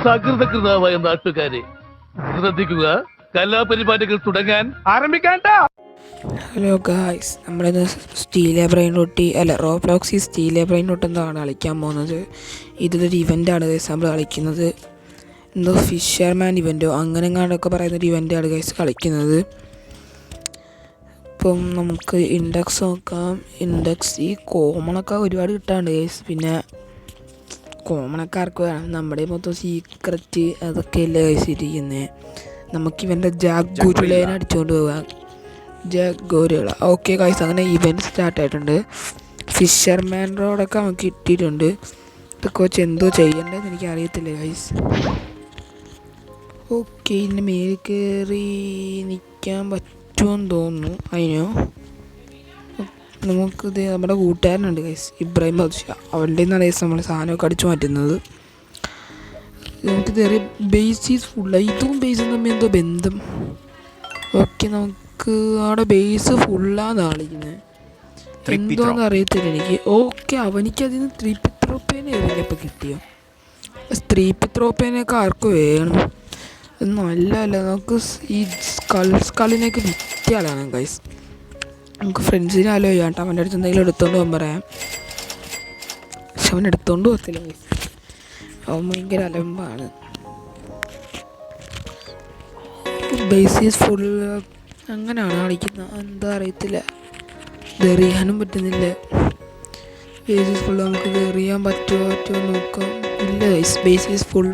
സകൃതകൃതാവായ നാട്ടുകാരെ ശ്രദ്ധിക്കുക, കലാപരിപാടികൾ തുടങ്ങാൻ ആരംഭിക്കാൻ. ഹലോ ഗായ്സ്, നമ്മളിന്ന് സ്റ്റീലെ ബ്രെയിൻ റൊട്ടി റോബ്ലോക്സിൽ സ്റ്റീലെ ബ്രെയിൻ റൊട്ടി എന്താണ് കളിക്കാൻ പോകുന്നത്. ഇതൊരു ഇവൻ്റാണ് ഗൈസ് നമ്മൾ കളിക്കുന്നത്. എന്തോ ഫിഷർമാൻ ഇവൻറ്റോ അങ്ങനെ എങ്ങാണ്ടൊക്കെ പറയുന്നൊരു ഇവൻ്റാണ് ഗൈസ് കളിക്കുന്നത്. ഇപ്പം നമുക്ക് ഇൻഡെക്സ് നോക്കാം. ഇൻഡെക്സ് ഈ കോമണൊക്കെ ഒരുപാട് കിട്ടാണ്ട് ഗൈസ്. പിന്നെ കോമണൊക്കെ ആർക്ക് വേണം, നമ്മുടെ മൊത്തം സീക്രറ്റ് അതൊക്കെയല്ലേ ഗൈസ് ഇരിക്കുന്നത്. നമുക്കിവൻ്റെ ജാക്ക് ഗുരുളേനെ അടിച്ചുകൊണ്ട് പോകാം. ഗോരികള. ഓക്കെ ഗൈസ്, അങ്ങനെ ഇവൻറ്റ് സ്റ്റാർട്ടായിട്ടുണ്ട്. ഫിഷർമാൻ റോഡൊക്കെ നമുക്ക് കിട്ടിയിട്ടുണ്ട്. ഇതൊക്കെ വെച്ച് എന്തോ ചെയ്യേണ്ടതെന്ന് എനിക്ക് അറിയത്തില്ല ഗൈസ്. ഓക്കെ, ഇതിൻ്റെ മേലിൽ കയറി നിൽക്കാൻ പറ്റുമെന്ന് തോന്നുന്നു. അതിനോ നമുക്കിത് നമ്മുടെ കൂട്ടുകാരനുണ്ട് ഗൈസ്, ഇബ്രാഹിം ബാദുഷ. അവളുടെ നിന്നാണ് ഗൈസ് നമ്മൾ സാധനമൊക്കെ അടിച്ചു മാറ്റുന്നത്. നമുക്കിത് ഏറിയ ബേസ് ഫുള്ളായി. ഇതും ബേസും തമ്മിൽ എന്തോ ബന്ധം. ഓക്കെ, നമുക്ക് അവിടെ ബേസ് ഫുള്ളാന്ന് കാണിക്കുന്നത്. എന്തോന്ന് അറിയത്തില്ല എനിക്ക്. ഓക്കെ, അവനിക്ക് അതിന് ത്രീപ്പിത്രോപ്പേനെ എറിഞ്ഞപ്പോൾ കിട്ടിയോ. ത്രീപ്പിത്രോപ്പേനെയൊക്കെ ആർക്ക് വേണം. നല്ലതല്ല. നമുക്ക് ഈ സ്കളിനെയൊക്കെ വിറ്റാലാണ് ഗൈസ്. നമുക്ക് ഫ്രണ്ട്സിനെ ആലോചിക്കാം കേട്ടോ. അവൻ്റെ അടുത്ത് എന്തെങ്കിലും എടുത്തോണ്ട് പോകാൻ പറയാം. പക്ഷെ അവൻ എടുത്തോണ്ട് പോകത്തില്ല ഗൈസ്. അവൻ ഭയങ്കര അലമ്പാണ്. ബേസിസ് ഫുൾ അങ്ങനെയാണ് കളിക്കുന്നത്. എന്താ അറിയത്തില്ല. ഇത് എറിയാനും പറ്റുന്നില്ല. ബേസിസ് ഫുൾ നമുക്ക് ഇത് എറിയാൻ പറ്റുമോ നോക്കാം. ഇല്ല ഗൈസ്, ബേസിസ് ഫുൾ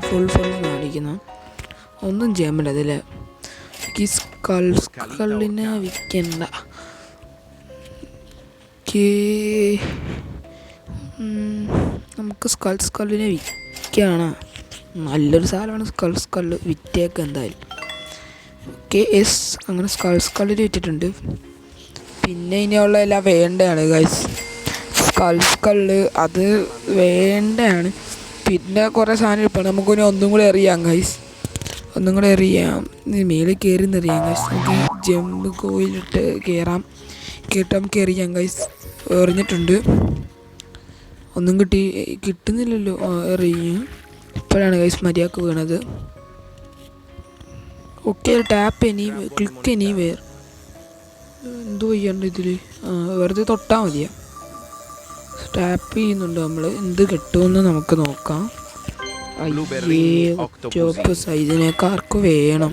കാണിക്കുന്നു. ഒന്നും ചെയ്യാൻ പറ്റത്തില്ല. ഈ സ്കളിനെ വിൽക്കണ്ട. നമുക്ക് സ്കളിനെ വിൽക്കുകയാണ്. നല്ലൊരു സാധനമാണ് സ്കള് വിറ്റേക്ക് എന്തായാലും. ഓക്കെ എസ്, അങ്ങനെ സ്കളിന് വിറ്റിട്ടുണ്ട്. പിന്നെ ഇനിയുള്ള എല്ലാം വേണ്ടതാണ് ഗൈസ്. സ്കള് അത് വേണ്ടതാണ്. പിന്നെ കുറേ സാധനം ഇപ്പം നമുക്കിനി ഒന്നും കൂടെ എറിയാം ഗൈസ്. ഒന്നും കൂടെ എറിയാം. മേളിൽ കയറി എറിയാം ഗൈസ്. നമുക്ക് ജമ്പ് കോയിലിട്ട് കേട്ട് നമുക്ക് എറിയാം ഗൈസ്. എറിഞ്ഞിട്ടുണ്ട്. ഒന്നും കിട്ടുന്നില്ലല്ലോ. എറിയും. ഇപ്പോഴാണ് ഗൈസ് മര്യാദക്ക് വീണത്. Okay, tap click anywhere. എന്തോ ചെയ്യണ്ട ഇതിൽ. വെറുതെ തൊട്ടാൽ മതിയാ. ടാപ്പ് ചെയ്യുന്നുണ്ട് നമ്മൾ. എന്ത് കിട്ടുമെന്ന് നമുക്ക് നോക്കാം. ഒക്ടോപ്പസ് ഇതിനൊക്കെ ആർക്ക് വേണം.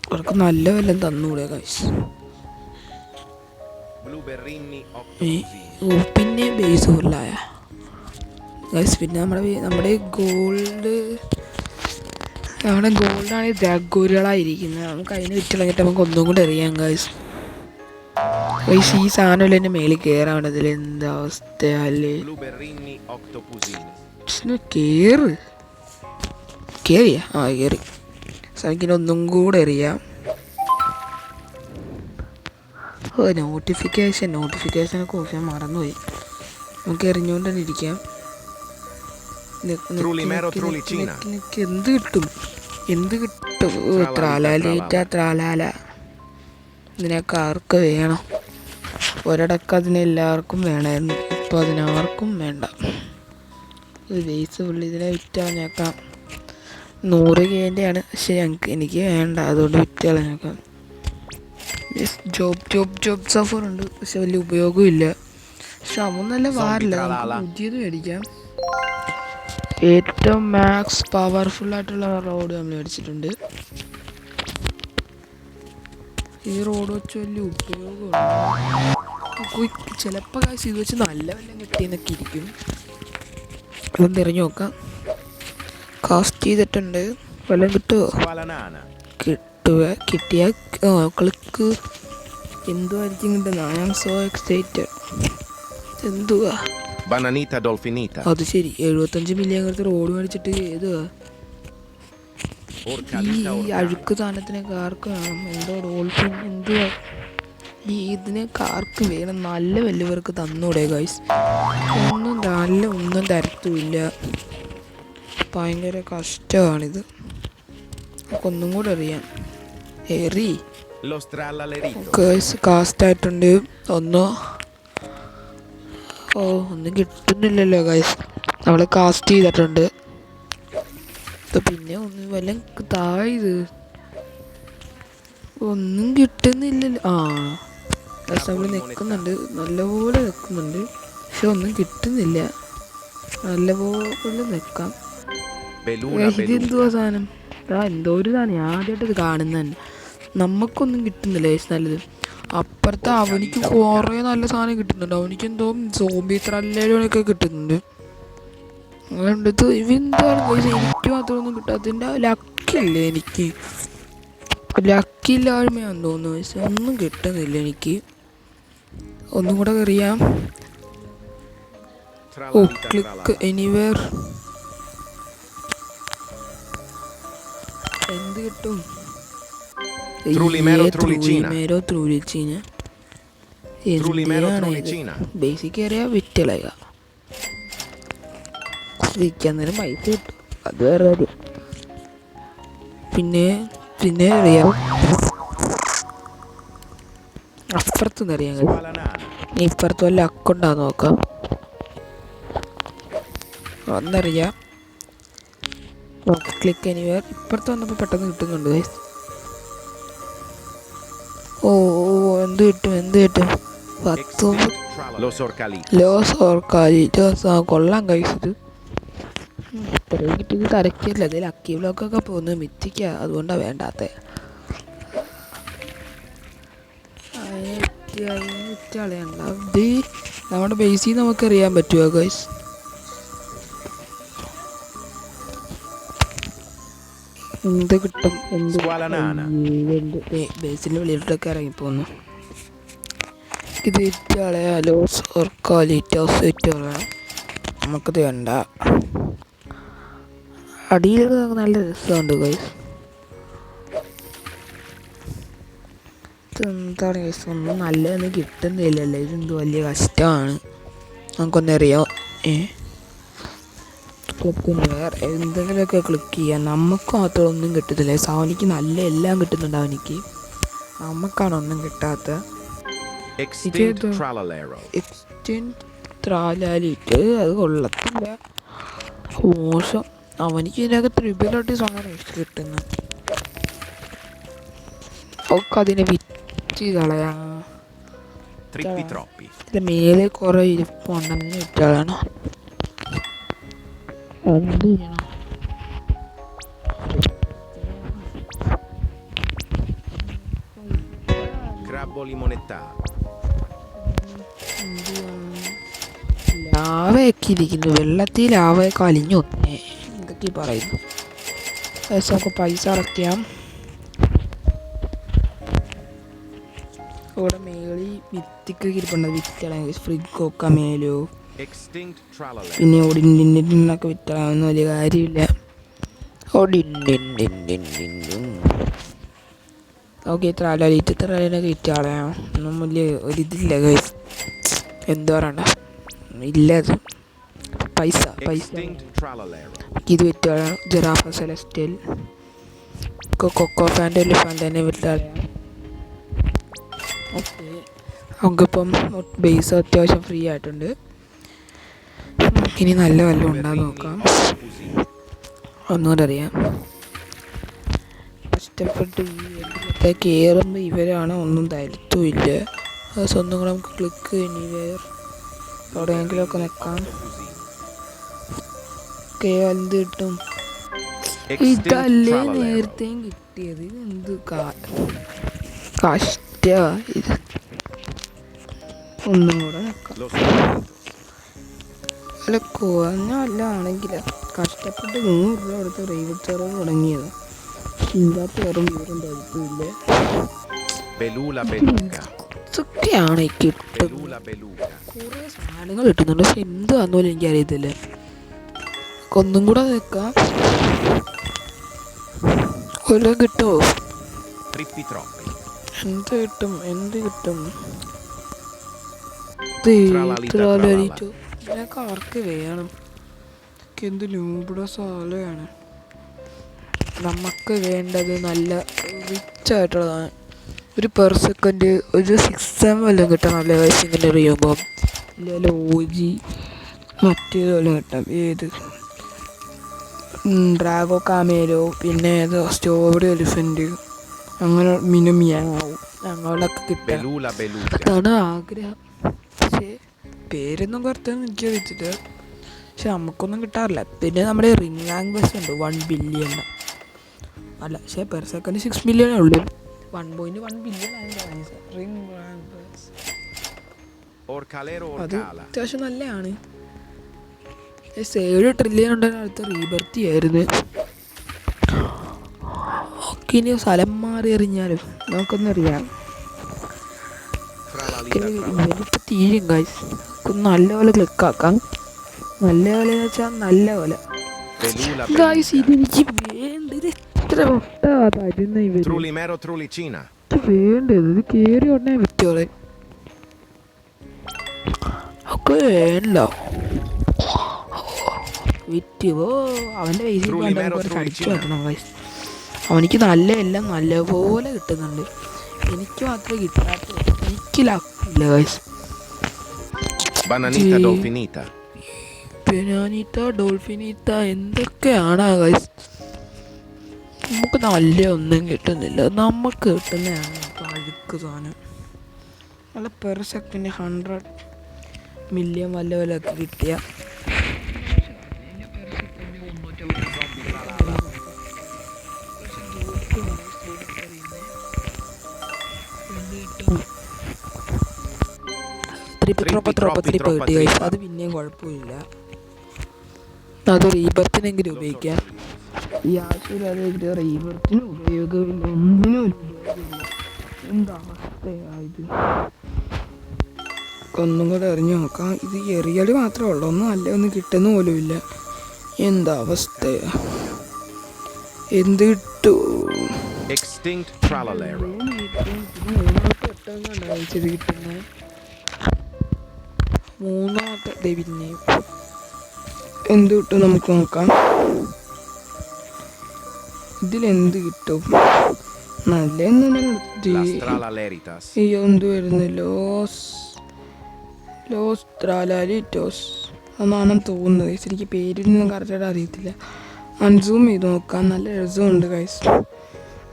അവർക്ക് നല്ല വല്ലതും തന്നൂടെ ഗൈസ്. പിന്നെ ബേസ് ഫുള്ളായ ഗൈസ്. പിന്നെ നമ്മുടെ ഗോൾഡാണ് ജാഗോരുകളായിരിക്കുന്നത്. നമുക്ക് അതിന് വിറ്റിളങ്ങിട്ട് നമുക്ക് ഒന്നും കൂടെ അറിയാം ഗൈസ്. ഗൈസ്, ഈ സാധനമല്ല എൻ്റെ മേളിൽ കയറാണതിൽ. എന്താ അവസ്ഥയല്ലേ. കേറിയാ? കയറി. എനിക്കിനെ ഒന്നും കൂടെ അറിയാം. നോട്ടിഫിക്കേഷനൊക്കെ ഓഫ് ചെയ്യാൻ മറന്നുപോയി. നമുക്ക് എറിഞ്ഞുകൊണ്ട് തന്നെ ഇരിക്കാം. എന്ത് കിട്ടും? ത്രാലാല. ഇതിനൊക്കെ ആർക്ക് വേണം. ഒരിടക്ക് അതിനെല്ലാവർക്കും വേണമായിരുന്നു. ഇപ്പോൾ അതിനാർക്കും വേണ്ട. ഇത് ബേസ് ഫുള്ള് ഇതിനെ വിറ്റാഞ്ഞേക്കാം. 100 Kൻ്റെയാണ്. പക്ഷേ എനിക്ക് വേണ്ട, അതുകൊണ്ട് വിറ്റ് കളഞ്ഞേക്കാം. ജോബ് സഫറുണ്ട്, പക്ഷെ വലിയ ഉപയോഗമില്ല. പക്ഷെ അവൻ നല്ല വാറില്ല. നമുക്ക് പുതിയത് മേടിക്കാം. ഏറ്റവും മാക്സ് പവർഫുള്ളായിട്ടുള്ള റോഡ് നമ്മൾ മേടിച്ചിട്ടുണ്ട്. ഈ റോഡ് വെച്ച് വലിയ ഉപയോഗമാണ്. ചിലപ്പോൾ കാശ് ഇത് വെച്ച് നല്ല വല്ലതും കിട്ടിയെന്നൊക്കെ ഇരിക്കും. ഇതൊന്ന് എറിഞ്ഞു നോക്കാം. കാസ്റ്റ് ചെയ്തിട്ടുണ്ട്. വല്ലതും കിട്ടുമോ? കിട്ടിയ ക്ലിക്ക്. എന്തുമായിരിക്കും കിട്ടുന്ന? I am so excited. എന്തുവാ അത്? ശരി, 75 മില്യൺ റോഡ് മേടിച്ചിട്ട് ഏതുവാ ഈ അഴുക്ക് സാധനത്തിനൊക്കെ ആർക്ക് വേണം? എന്തോ ഡോൾഫിൻ എന്തുവാ ഇതിനൊക്കെ ആർക്ക് വേണം? നല്ല വല്ലവർക്ക് തന്നൂടെ ഗൈസ്. ഒന്നും തരത്തുമില്ല. ഭയങ്കര കഷ്ടമാണിത്. ഒന്നും കൂടെ അറിയാം. കാസ്റ്റായിട്ടുണ്ട്. ഒന്നും കിട്ടുന്നില്ലല്ലോ ഗൈസ്. നമ്മൾ കാസ്റ്റ് ചെയ്തിട്ടുണ്ട്. പിന്നെ ഒന്ന് വല്ല തായത് ഒന്നും കിട്ടുന്നില്ലല്ലോ. നമ്മൾ നിൽക്കുന്നുണ്ട്, നല്ലപോലെ നിൽക്കുന്നുണ്ട്, പക്ഷെ ഒന്നും കിട്ടുന്നില്ല. നല്ലപോലെ നിൽക്കാം. ഇതെന്തുവാ സാധനം? എന്തോ ഒരു സാധനം ആദ്യമായിട്ട് ഇത് കാണുന്നതന്നെ. നമുക്കൊന്നും കിട്ടുന്നില്ല നല്ലത്. അപ്പുറത്തെ അവനിക്ക് കുറേ നല്ല സാധനം കിട്ടുന്നുണ്ട്. അവനിക്ക് എന്തോ സോംബി ത്രല്ലൊക്കെ കിട്ടുന്നുണ്ട്. അതുകൊണ്ട് ഇവെന്താണ് എനിക്ക് മാത്രമൊന്നും കിട്ടാത്തതിൻ്റെ ലക്കില്ലേ? എനിക്ക് ലക്കില്ലായ്മയാണെന്ന് തോന്നുന്നു. പക്ഷെ ഒന്നും കിട്ടുന്നില്ല എനിക്ക്. ഒന്നും കൂടെ അറിയാം. Click anywhere. എന്ത് കിട്ടും? ബേസിക് ഏരിയ വിറ്റളയുക. വിൽക്കാൻ പൈസ കിട്ടും, അത് വേറെ കാര്യം. പിന്നെ അറിയാം അപ്പുറത്തുനിന്ന് അറിയാൻ കഴിയും. ഇപ്പുറത്ത് വല്ല അക്കൗണ്ടാന്ന് നോക്കാം. ഒന്നറിയാം. Click anywhere. ഇപ്പുറത്ത് വന്നപ്പോൾ പെട്ടെന്ന് കിട്ടുന്നുണ്ട്. എന്ത് കിട്ടും? 19 കൊള്ളാം കഴിച്ചത്. ഇത്രയും കിട്ടിയത് തരക്കില്ല. അതിൽ ലക്കി ബ്ലോക്കൊക്കെ പോകുന്നത് മിത്തിക്ക, അതുകൊണ്ടാണ് വേണ്ടാത്ത. കളയണ്ട. ഇത് നമ്മുടെ ബേസിൽ നമുക്കറിയാൻ പറ്റുമോ ഗൈസ്? എന്ത് കിട്ടും? ബേസിൻ്റെ വെളിയിലോട്ടൊക്കെ ഇറങ്ങിപ്പോന്നു. ഇത് ഇറ്റാളയാലോ സർക്കാലിറ്റോസ് ഇറ്റാളയാം. നമുക്കത് വേണ്ട. അടിയിൽ നല്ല രസമുണ്ട് ഗൈസ്. ഇതെന്താണ് ഗൈസ്? ഒന്നും നല്ലതൊന്നും കിട്ടുന്നില്ലല്ലോ. ഇതെന്ത് വലിയ കഷ്ടമാണ്. നമുക്കൊന്നറിയാം. വേറെ എന്തെങ്കിലുമൊക്കെ ക്ലിക്ക് ചെയ്യാം. നമുക്ക് മാത്രം ഒന്നും കിട്ടുന്നില്ല. അവനിക്ക് നല്ല എല്ലാം കിട്ടുന്നുണ്ട്. അവനിക്ക് നമുക്കാണ് ഒന്നും കിട്ടാത്ത. എക്സ്റ്റെൻഡ് ത്രാലാലിട്ട് അത് കൊള്ളത്തില്ല, മോശം. അവനിക്ക് ഇതിനൊക്കെ ത്രിബിലോട്ട് സാധനം കിട്ടുന്നു. ഒക്കെ അതിനെ വിറ്റ് കളയാം. മേലെ കുറെ ഇരിപ്പുണ്ടെന്ന് വിറ്റാളാണ്. എന്ത് ചെയ്യണം? ലാവയൊക്കെ ഇരിക്കുന്നു. വെള്ളത്തിൽ ലാവയൊക്കെ അലിഞ്ഞു വന്നേ. എന്തൊക്കെ പറയുന്നു? നമുക്ക് പൈസ അടയ്ക്കാം. ഇവിടെ മേളി വിത്തിക്ക് ഇരിപ്പുണ്ട്. വിറ്റളയാം. ഫ്രിഡ്ജൊക്കെ മേലോ. പിന്നെ ഓടിന്നൊക്കെ വിറ്റളാമെന്ന് വലിയ കാര്യമില്ല. ഓക്കെ, ത്രാലൊക്കെ വിറ്റാളയാം. ഒന്നും വലിയ ഒരിതില്ല ഗൈസ്. എന്ത് പറയണ്ട, ഇല്ല. അത് പൈസ ഇത് വിറ്റാളയാം. ജിറാഫ സെലസ്റ്റൽ കൊക്കോ ഫാൻ്റെ എലിഫാൻ്റ് തന്നെ വിറ്റാളയാം. ഓക്കെ, നമുക്കിപ്പം ബേസ് അത്യാവശ്യം ഫ്രീ ആയിട്ടുണ്ട്. ഇനി നല്ല വല്ലതും ഉണ്ടാകും നോക്കാം. ഒന്നുകൂടെ അറിയാം. കഷ്ടപ്പെട്ട് ഈ വെള്ളത്തെ കയറുമ്പോൾ ഇവരാണ് ഒന്നും തരുത്തുമില്ല. അത് സ്വന്തം കൂടെ നമുക്ക് ക്ലിക്ക് എനിവേർ എവിടെയെങ്കിലുമൊക്കെ നിൽക്കാം. എന്ത് കിട്ടും? ഇതല്ലേ നേരത്തെയും കിട്ടിയത്. ഇതെന്ത് കഷ്ട ഇത്. ഒന്നും കൂടെ നിൽക്കാം. അല്ല, കുറഞ്ഞല്ല ആണെങ്കിൽ കഷ്ടപ്പെട്ട് 100 രൂപ എടുത്ത് റേവറ്റ് സെർവർ തുടങ്ങിയത്. ഇതിനകത്ത് വേറും വിവരം തരുത്തില്ല. ഇതൊക്കെയാണ് കിട്ടുന്നത്. കുറേ സാധനങ്ങൾ കിട്ടുന്നുണ്ട്, പക്ഷെ എന്താണെന്നോലും എനിക്കറിയത്തില്ല. ഒന്നും കൂടെ നിൽക്കാം. കൊല്ലം കിട്ടുമോ? എന്ത് കിട്ടും? ഇതിനൊക്കെ ആർക്ക് വേണം? എന്ത് നൂബിടെ സാലയാണ്. നമുക്ക് വേണ്ടത് നല്ല റിച്ചായിട്ടുള്ളതാണ്. ഒരു പെർ സെക്കൻഡ് ഒരു 6M വല്ലതും കിട്ടാൻ നല്ല വയസ്സ്. ഇങ്ങനെ അറിയുമ്പോൾ ഇല്ല OG മറ്റേതുപോലെ കിട്ടാം. ഏത് ഡ്രാഗോ കാമേലോ, പിന്നെ ഏതോ സ്ട്രോബെറി എലിഫൻറ്റ്, അങ്ങനെ മിനുമിയാവും ഞങ്ങളൊക്കെ കിട്ടുക. അതാണ് ആഗ്രഹം. പക്ഷേ പേരൊന്നും പുറത്തൊന്നും എനിക്ക് വെച്ചിട്ട്, പക്ഷെ നമുക്കൊന്നും കിട്ടാറില്ല. പിന്നെ നമ്മുടെ റിംഗ് ലാംഗ്വേജ് ഉണ്ട് 1 ബില്യൺ, അല്ല പക്ഷേ പെർ സെക്കൻഡ് 6 മില്യണേ ഉള്ളൂ. 1.1 ബില്യൺ ആയിരുന്നു റിംഗ് ലാംഗ്വേജ്. അത് അത്യാവശ്യം നല്ലതാണ്. 7 ട്രില്യൺ ഉണ്ടെങ്കിൽ അടുത്ത റീബർത്തി ആയിരുന്നു. ഒക്കെ ഇനി സ്ഥലം മാറി എറിഞ്ഞാലും നമുക്കൊന്നറിയാം. ഇവരിപ്പോൾ തീരും ഗൈസ്. നല്ലപോലെ ക്ലിക്കാക്കാം. നല്ല പോലെ എന്ന് വെച്ചാൽ നല്ല പോലെ ഗൈസ്. ഇതെനിക്ക് വേണ്ടത് എത്ര തരുന്ന ഇവര് വേണ്ടത്. ഇത് കയറി ഉടനെ വിറ്റോളെ ഒക്കെ വേണ്ട വിറ്റുപോ. അവൻ്റെ പൈസ അടിച്ചു മാറ്റണം ഗൈസ്. അവനിക്ക് നല്ല എല്ലാം നല്ലപോലെ കിട്ടുന്നുണ്ട്, എനിക്ക് മാത്രമേ കിട്ടാത്ത. എനിക്ക് ലാഭില്ല ഗൈസ്. ബനാനീത്ത ഡോൾഫിനീത്ത എന്തൊക്കെയാണ് ഗൈസ്. നമുക്ക് നല്ല ഒന്നും കിട്ടുന്നില്ല. നമുക്ക് കിട്ടുന്നതാണ് അഴുക്ക് സാധനം. നല്ല പെർ സെക്കൻഡ് 100 മില്യൺ വല്ല പോലൊക്കെ കിട്ടിയ കിട്ടി ഗൈസ്. അത് പിന്നെയും കുഴപ്പമില്ല. അത് റീബർത്തിനെങ്കിലും ഉപയോഗിക്കാം. ഈ ആശുപത്രി റീബർത്തിന് ഉപയോഗമില്ല, ഒന്നിനും ഉപയോഗമില്ല. എന്താ അവസ്ഥയായത്? ഒന്നും കൂടെ എറിഞ്ഞു നോക്കാം. ഇത് എറിയൽ മാത്രമേ ഉള്ളൂ, ഒന്നും അല്ല ഒന്നും കിട്ടുന്ന പോലും ഇല്ല. എന്താ അവസ്ഥയാ? എന്ത് കിട്ടൂ? കിട്ടുന്നത് മൂന്നാമത്തെ പിന്നെയും എന്ത് കിട്ടും നമുക്ക് നോക്കാം. ഇതിലെന്ത് കിട്ടും? നല്ല എന്ത് വരുന്നു? ലോസ് ത്രാലാലിറ്റോസ് എന്നാണെന്ന് തോന്നുന്നത് ഗൈസ്. എനിക്ക് പേരിനൊന്നും കറക്റ്റായിട്ട് അറിയത്തില്ല. അൺസൂം ചെയ്ത് നോക്കാം. നല്ല രസമുണ്ട് ഗൈസ്.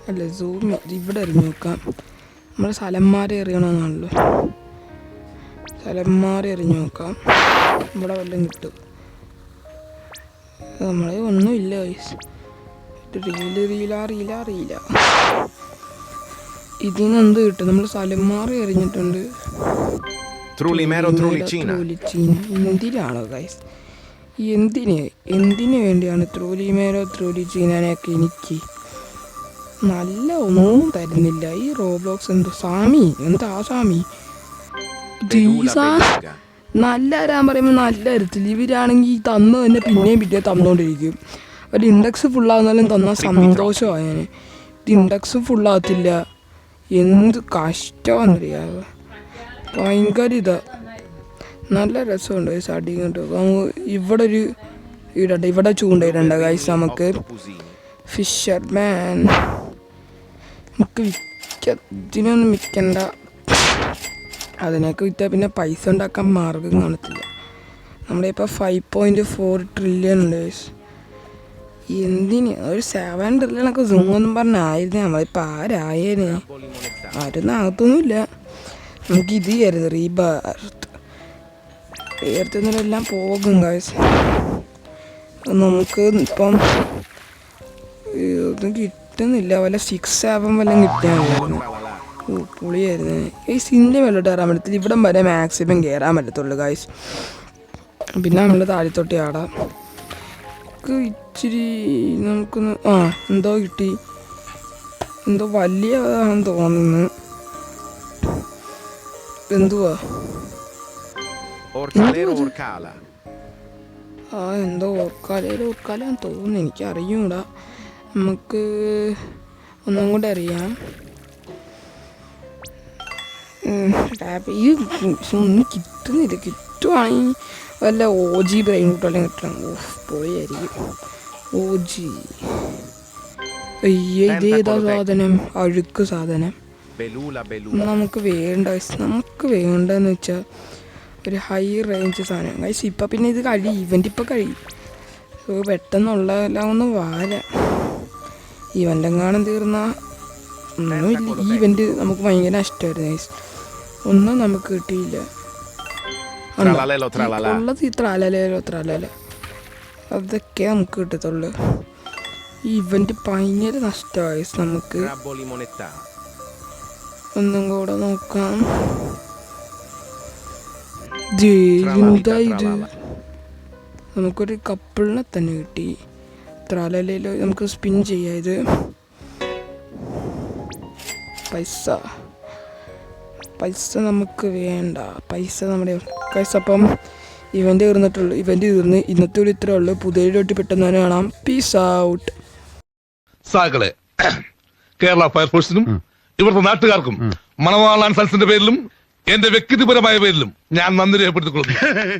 അല്ല സൂം ഇവിടെ എറിഞ്ഞ് നോക്കാം. നമ്മൾ സ്ഥലം മാറി എറിയണമെന്നാണല്ലോ. സ്ഥലം മാറി എറിഞ്ഞ് നോക്കാം. ഇവിടെ വല്ലതും കിട്ടും. നമ്മളെ ഒന്നുമില്ല ഗൈസ്. റീല ഇതിന് എന്ത് കിട്ടും? നമ്മൾ സ്ഥലം മാറി എറിഞ്ഞിട്ടുണ്ട്. എന്തിനാണോ ഗൈസ്? എന്തിനു വേണ്ടിയാണ് ത്രോലിച്ചീനൊക്കെ? എനിക്ക് നല്ല ഒന്നും തരുന്നില്ല ഈ റോബ്ലോക്സ്. എന്തോ സാമി, എന്താ സാമി? നല്ല തരാൻ പറയുമ്പോൾ നല്ല തരത്തില്ല. ഇവരാണെങ്കിൽ തന്നു തന്നെ പിന്നെയും പിറ്റേ തന്നുകൊണ്ടിരിക്കും. ഒരു ഇൻഡെക്സ് ഫുള്ളാകുന്നാലും തന്നാൽ സന്തോഷമായേനെ. ഇത് ഇൻഡെക്സ് ഫുള്ളാകത്തില്ല. എന്ത് കഷ്ടമാണെന്നറിയാമോ? ഭയങ്കര ഇതാ. നല്ല രസമുണ്ട് ഗൈസ്. അടിങ്ങോട്ട് ഇവിടെ ഒരു ഇടണ്ട, ഇവിടെ ചൂണ്ടയിടണ്ട ഗൈസ്. നമുക്ക് ഫിഷർമാൻ നമുക്ക് ഇതിനൊന്നും വിൽക്കണ്ട. അതിനൊക്കെ വിറ്റാൽ പിന്നെ പൈസ ഉണ്ടാക്കാൻ മാർഗം കാണത്തില്ല. നമ്മുടെ ഇപ്പോൾ 5.4 ട്രില്യൺ ഉണ്ട് ഗൈസ്. എന്തിന് ഒരു 7 ട്രില്യണൊക്കെ സൂങ്ങൊന്നും പറഞ്ഞായിരുന്നു. നമ്മളിപ്പോൾ ആരായേനെ? ആരൊന്നും ആകത്തൊന്നുമില്ല. നമുക്ക് ഇത് ചെയ്യരുത്. റീബർത്തുന്നതെല്ലാം പോകും ഗൈസ്. നമുക്ക് ഇപ്പം ഒന്നും കിട്ടുന്നില്ല. വല്ല 6-7 വല്ലതും കിട്ടിയായിരുന്നു. പൊളിയായിരുന്നു. ഈ സിൻ്റെ മേലോട്ട് കയറാൻ പറ്റത്തില്ല. ഇവിടം വരെ മാക്സിമം കയറാൻ പറ്റത്തുള്ളൂ ഗൈസ്. പിന്നെ നമ്മൾ താഴത്തോട്ട് ആടാം. ഇച്ചിരി നമുക്കൊന്ന് എന്തോ കിട്ടി. എന്തോ വലിയതാണെന്ന് തോന്നുന്നു. എന്തുവാ? എന്തോ ഓർക്കാലെന്ന് തോന്നുന്നു. എനിക്കറിയൂടാ. നമുക്ക് ഒന്നും കൂടെ അറിയാം. ഈ ഒന്നും കിട്ടുന്നില്ല. കിട്ടുവാണെങ്കിൽ വല്ല OG ബ്രെയിൻ കൂട്ടെല്ലാം കിട്ടണം. പോയായിരിക്കും OG. ഇതേതാ സാധനം? അഴുക്ക് സാധനം. നമുക്ക് വേണ്ടെന്ന് വെച്ചാൽ ഒരു ഹൈ റേഞ്ച് സാധനം ഗൈസ്. ഇപ്പം പിന്നെ ഇത് ഇവൻ്റ് ഇപ്പം കഴിയും. പെട്ടെന്നുള്ളതെല്ലാം ഒന്ന് വാല. ഇവൻ്റെങ്ങാനും തീർന്ന ഒന്നുമില്ല. ഈ ഇവൻ്റ് നമുക്ക് ഭയങ്കര നഷ്ടമായിരുന്നു ഗൈസ്. ഒന്നും നമുക്ക് കിട്ടിയില്ല. ഉള്ളത് ഇത്ര അലല അതൊക്കെ നമുക്ക് കിട്ടത്തുള്ളു. ഈ ഇവൻ്റ് ഭയങ്കര നഷ്ടമായി നമുക്ക്. ഒന്നും കൂടെ നോക്കാം. എന്താ ഇത്? നമുക്കൊരു കപ്പിളിനെ തന്നെ കിട്ടി. ഇത്ര അലലയിലോ നമുക്ക് സ്പിൻ ചെയ്യാം. ഇത് പൈസ നമുക്ക് വേണ്ട. പൈസ നമ്മുടെ പൈസ. അപ്പം ഇവൻ്റ് തീർന്നിട്ടുള്ളൂ. ഇവൻ്റ് തീർന്ന് ഇന്നത്തെ ഒരു ഇത്രേ ഉള്ളൂ. പുതിയ വീഡിയോ പെട്ടെന്ന് തന്നെ കാണാം. Peace out. സാകളെ കേരള ഫയർഫോഴ്സിനും ഇവിടുത്തെ നാട്ടുകാർക്കും മണവാളാൻ സൽസിന്റെ പേരിലും എന്റെ വ്യക്തിപരമായ പേരിലും ഞാൻ നന്ദി രേഖപ്പെടുത്തിക്കൊള്ളുന്നു.